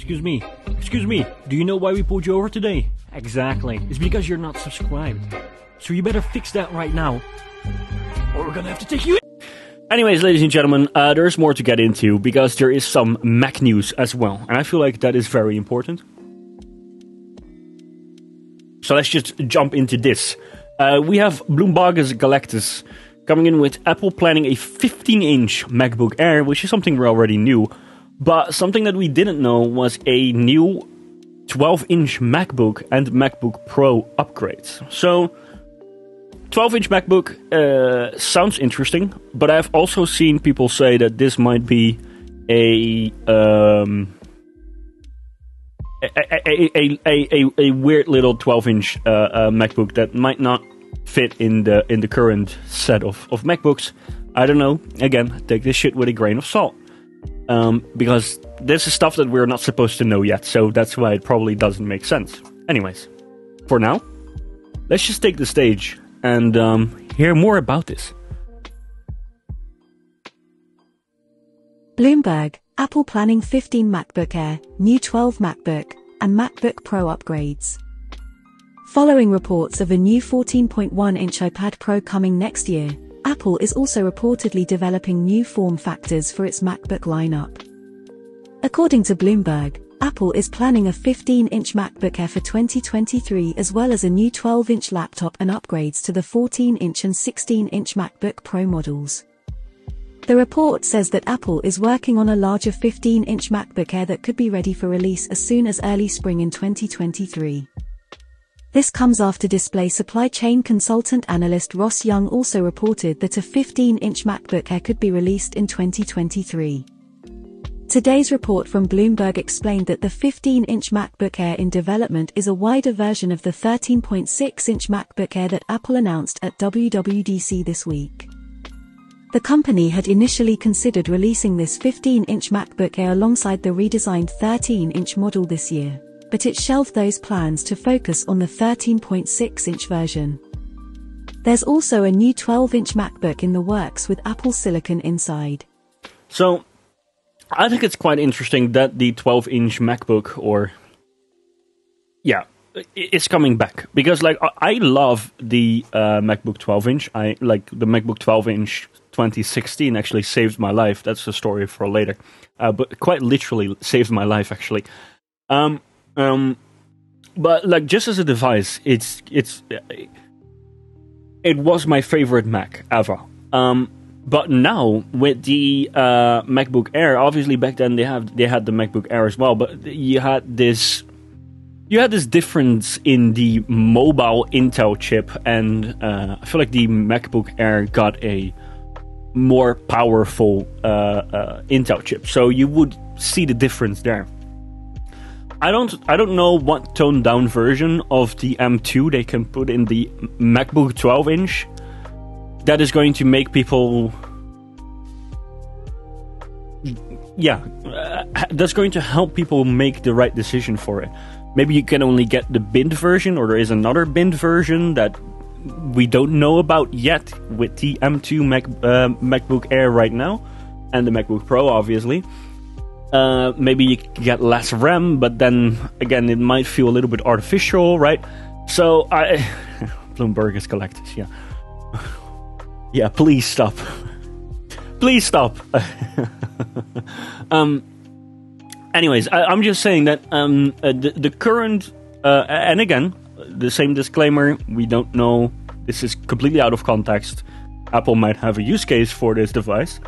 Excuse me. Excuse me. Do you know why we pulled you over today? Exactly. It's because you're not subscribed. So you better fix that right now, or we're gonna have to take you in. Anyways, ladies and gentlemen, there's more to get into because there is some Mac news as well, and I feel like that is very important. So let's just jump into this. We have FIRSTCLICKS coming in with Apple planning a 15-inch MacBook Air, which is something we already knew, but something that we didn't know was a new 12-inch MacBook and MacBook Pro upgrades. So 12-inch MacBook sounds interesting, but I've also seen people say that this might be a weird little 12-inch MacBook that might not fit in the current set of MacBooks. I don't know. Again, take this shit with a grain of salt, because this is stuff that we're not supposed to know yet. So that's why it probably doesn't make sense. Anyways, for now, let's just take the stage and hear more about this. Bloomberg, Apple planning 15 MacBook Air, new 12 MacBook, and MacBook Pro upgrades. Following reports of a new 14.1-inch iPad Pro coming next year, Apple is also reportedly developing new form factors for its MacBook lineup. According to Bloomberg, Apple is planning a 15-inch MacBook Air for 2023 as well as a new 12-inch laptop and upgrades to the 14-inch and 16-inch MacBook Pro models. The report says that Apple is working on a larger 15-inch MacBook Air that could be ready for release as soon as early spring in 2023. This comes after display supply chain consultant analyst Ross Young also reported that a 15-inch MacBook Air could be released in 2023. Today's report from Bloomberg explained that the 15-inch MacBook Air in development is a wider version of the 13.6-inch MacBook Air that Apple announced at WWDC this week. The company had initially considered releasing this 15-inch MacBook Air alongside the redesigned 13-inch model this year, but it shelved those plans to focus on the 13.6-inch version. There's also a new 12-inch MacBook in the works with Apple Silicon inside. So I think it's quite interesting that the 12-inch MacBook, it's coming back. Because, I love the MacBook 12-inch. I like the MacBook 12-inch 2016 actually saved my life. That's a story for later. But quite literally saved my life, actually. But, just as a device, it was my favorite Mac ever. But now with the MacBook Air, obviously back then they had the MacBook Air as well, but you had this difference in the mobile Intel chip, and I feel like the MacBook Air got a more powerful Intel chip, so you would see the difference there. I don't know what toned down version of the M2 they can put in the MacBook 12-inch that is going to make people, that's going to help people make the right decision for it. Maybe you can only get the binned version, or there is another binned version that we don't know about yet with the M2 MacBook Air right now, and the MacBook Pro, obviously. Maybe you can get less RAM, but then again, it might feel a little bit artificial, right? So FIRSTCLICKS, yeah. Yeah, please stop. Please stop. Anyways, I'm just saying that the current, and again, the same disclaimer, we don't know, this is completely out of context. Apple might have a use case for this device.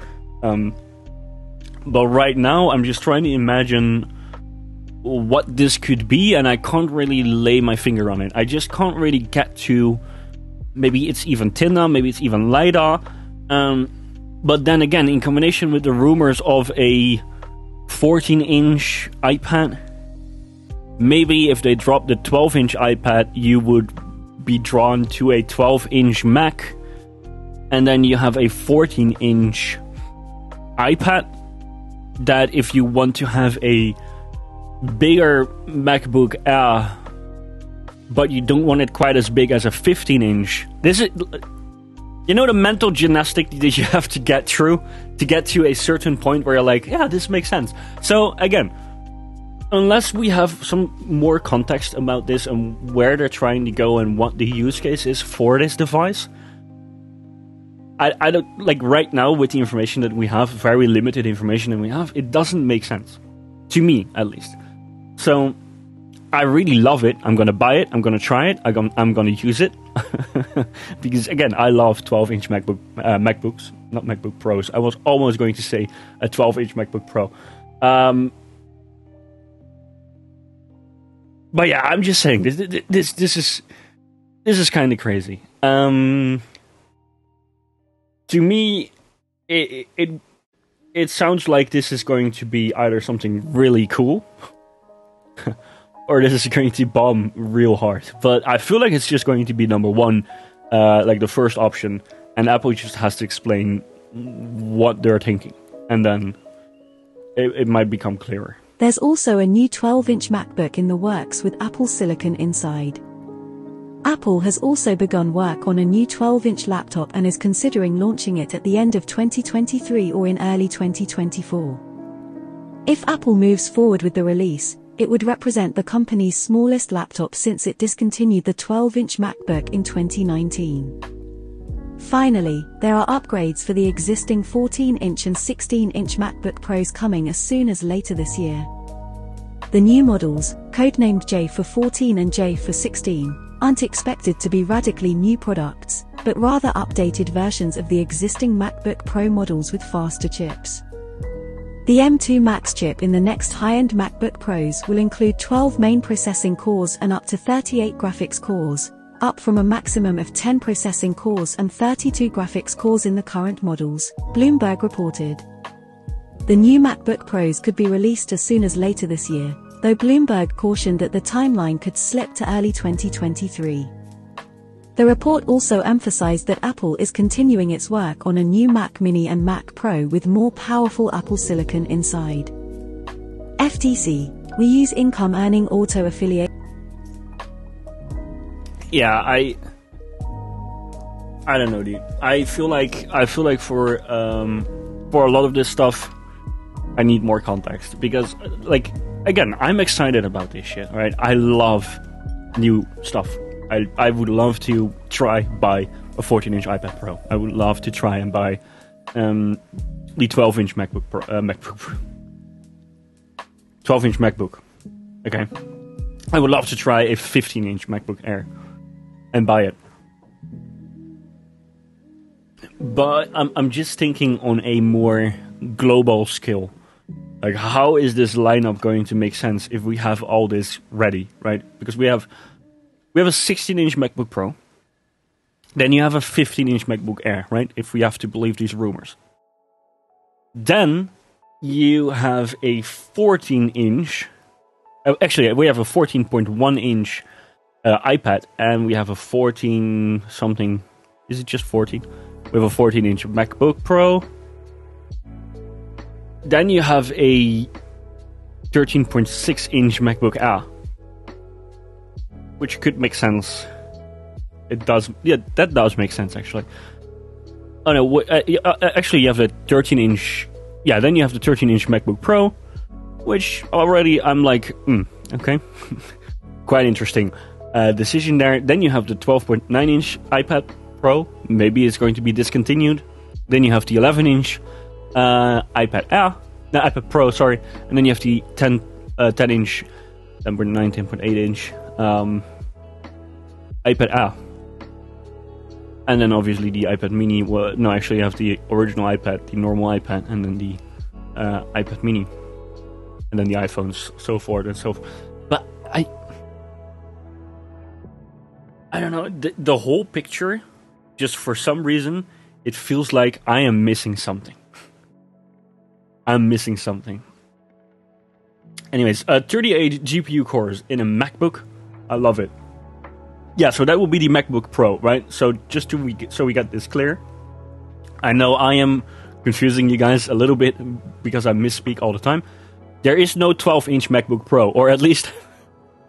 But right now, I'm just trying to imagine what this could be, and I can't really lay my finger on it. I just can't really get to, maybe it's even thinner, maybe it's even lighter. But then again, in combination with the rumors of a 14-inch iPad, maybe if they drop the 12-inch iPad, you would be drawn to a 12-inch Mac, and then you have a 14-inch iPad, that if you want to have a bigger MacBook Air, but you don't want it quite as big as a 15-inch, this is, you know, the mental gymnastic that you have to get through to get to a certain point where you're like, yeah, this makes sense. So again, unless we have some more context about this and where they're trying to go and what the use case is for this device, I don't, like, right now with the information that we have, very limited information that we have, it doesn't make sense. To me, at least. So, I really love it. I'm gonna buy it. I'm gonna try it. I'm gonna use it. Because, again, I love 12-inch MacBooks. Not MacBook Pros. I was almost going to say a 12-inch MacBook Pro. But yeah, I'm just saying, this is kind of crazy. To me, it sounds like this is going to be either something really cool, or this is going to bomb real hard. But I feel like it's just going to be number one, like the first option, and Apple just has to explain what they're thinking, and then it might become clearer. There's also a new 12-inch MacBook in the works with Apple Silicon inside. Apple has also begun work on a new 12-inch laptop and is considering launching it at the end of 2023 or in early 2024. If Apple moves forward with the release, it would represent the company's smallest laptop since it discontinued the 12-inch MacBook in 2019. Finally, there are upgrades for the existing 14-inch and 16-inch MacBook Pros coming as soon as later this year. The new models, codenamed J for 14 and J for 16, aren't expected to be radically new products, but rather updated versions of the existing MacBook Pro models with faster chips. The M2 Max chip in the next high-end MacBook Pros will include 12 main processing cores and up to 38 graphics cores, up from a maximum of 10 processing cores and 32 graphics cores in the current models, Bloomberg reported. The new MacBook Pros could be released as soon as later this year, though Bloomberg cautioned that the timeline could slip to early 2023. The report also emphasized that Apple is continuing its work on a new Mac Mini and Mac Pro with more powerful Apple Silicon inside. FTC, we use income earning auto affiliate. Yeah, I don't know, dude. I feel like for a lot of this stuff, I need more context because, like, again, I'm excited about this shit, right? I love new stuff. I would love to buy a 14-inch iPad Pro. I would love to try and buy the 12-inch MacBook Pro, 12-inch MacBook. Okay, I would love to try a 15-inch MacBook Air and buy it. But I'm just thinking on a more global scale. Like, how is this lineup going to make sense if we have all this ready, right? Because we have a 16-inch MacBook Pro. Then you have a 15-inch MacBook Air, right? If we have to believe these rumors. Then you have a 14-inch... actually, we have a 14.1-inch iPad, and we have a 14-something... Is it just 14? We have a 14-inch MacBook Pro. Then you have a 13.6-inch MacBook Air, which could make sense. It does. Yeah, that does make sense, actually. Oh, no. Actually, you have the 13-inch... Yeah, then you have the 13-inch MacBook Pro, which already I'm like, okay. Quite interesting decision there. Then you have the 12.9-inch iPad Pro. Maybe it's going to be discontinued. Then you have the 11-inch iPad Air. No, iPad Pro, sorry. And then you have the 10-inch, number 9, 10.8-inch iPad Air. And then obviously the iPad Mini. Well, no, actually you have the original iPad, the normal iPad, and then the iPad Mini. And then the iPhones, so forth and so forth. But I don't know, the whole picture, just for some reason, it feels like I am missing something. I'm missing something. Anyways, 38 GPU cores in a MacBook. I love it. Yeah, so that will be the MacBook Pro, right? So just so we got this clear. I know I am confusing you guys a little bit because I misspeak all the time. There is no 12-inch MacBook Pro, or at least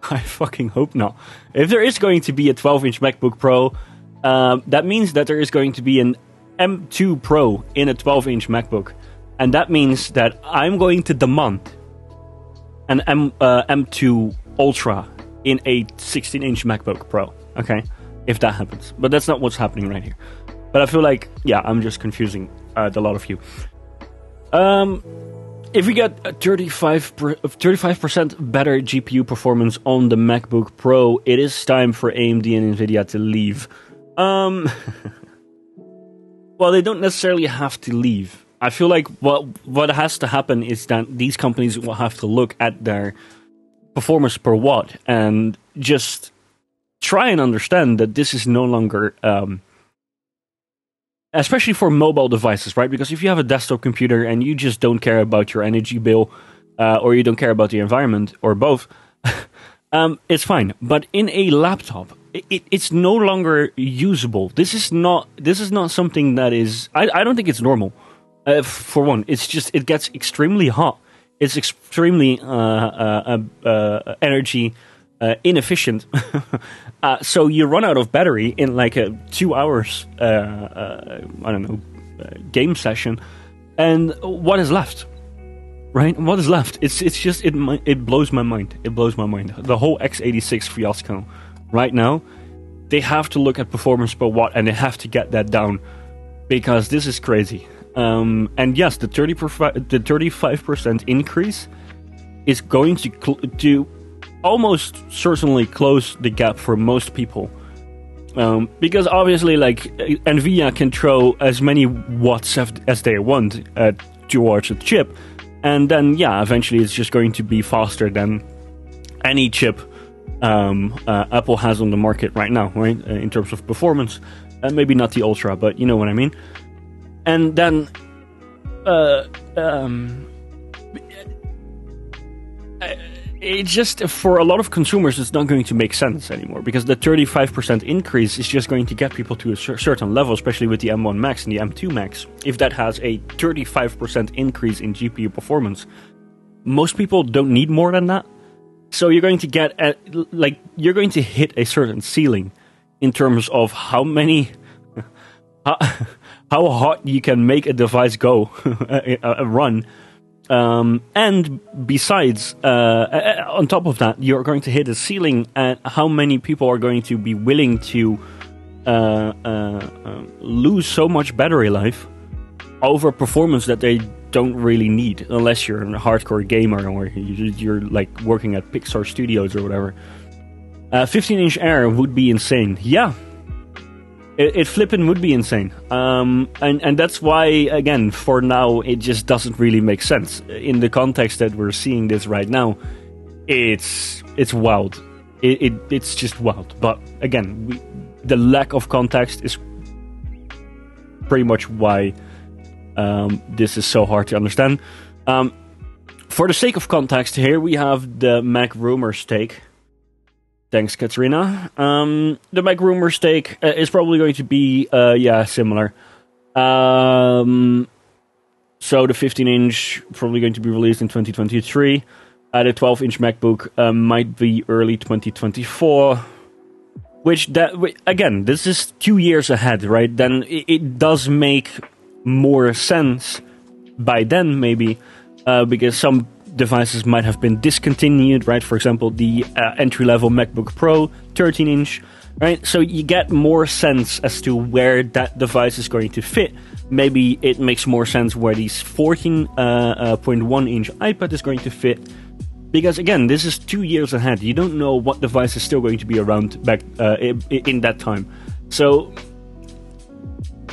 I fucking hope not. If there is going to be a 12-inch MacBook Pro, that means that there is going to be an M2 Pro in a 12-inch MacBook. And that means that I'm going to demand an M2 Ultra in a 16-inch MacBook Pro. Okay, if that happens, but that's not what's happening right here. But I feel like, yeah, I'm just confusing a lot of you. If we get a 35% better GPU performance on the MacBook Pro, it is time for AMD and Nvidia to leave. Well, they don't necessarily have to leave. I feel like what has to happen is that these companies will have to look at their performance per watt and just try and understand that this is no longer... especially for mobile devices, right? Because if you have a desktop computer and you just don't care about your energy bill, or you don't care about the environment, or both, it's fine. But in a laptop, it's no longer usable. This is not something that is... I don't think it's normal. For one, it's just, it gets extremely hot. It's extremely energy inefficient. So you run out of battery in like 2 hours, I don't know, game session. And what is left? Right? What is left? It's just, it blows my mind. It blows my mind. The whole x86 fiasco right now, they have to look at performance per watt and they have to get that down because this is crazy. And yes, the 35% increase is going to almost certainly close the gap for most people. Because obviously, like, Nvidia can throw as many watts as they want towards a chip, and then, yeah, eventually it's just going to be faster than any chip Apple has on the market right now, right? In terms of performance. Maybe not the Ultra, but you know what I mean. And then... it just, for a lot of consumers, it's not going to make sense anymore, because the 35% increase is just going to get people to a certain level, especially with the M1 Max and the M2 Max. If that has a 35% increase in GPU performance, most people don't need more than that. So you're going to get, you're going to hit a certain ceiling in terms of how many, how hot you can make a device go, run. And besides, on top of that, you're going to hit a ceiling at how many people are going to be willing to lose so much battery life over performance that they don't really need, unless you're a hardcore gamer or you're like working at Pixar Studios or whatever. 15-inch Air would be insane. Yeah. It flippin' would be insane. And that's why, again, for now, it just doesn't really make sense. In the context that we're seeing this right now, it's wild. It's just wild. But again, the lack of context is pretty much why this is so hard to understand. For the sake of context, here we have the Mac rumors take. Thanks, Katrina. The Mac rumors take is probably going to be, similar. So the 15-inch probably going to be released in 2023. The 12-inch MacBook might be early 2024. Again, this is 2 years ahead, right? Then it does make more sense by then, maybe, because some devices might have been discontinued, right? For example, the entry-level MacBook Pro 13-inch, right? So you get more sense as to where that device is going to fit. Maybe it makes more sense where this 14.1-inch iPad is going to fit. Because again, this is 2 years ahead. You don't know what device is still going to be around back in that time. So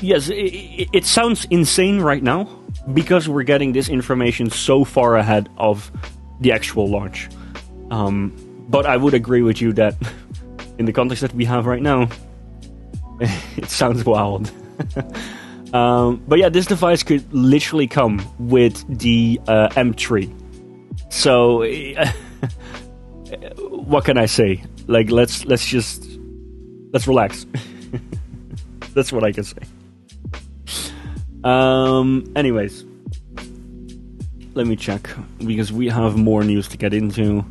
yes, it sounds insane right now, because we're getting this information so far ahead of the actual launch. But I would agree with you that in the context that we have right now, it sounds wild. But yeah, this device could literally come with the M3. So what can I say? Like, let's relax. That's what I can say. Anyways, let me check, because we have more news to get into.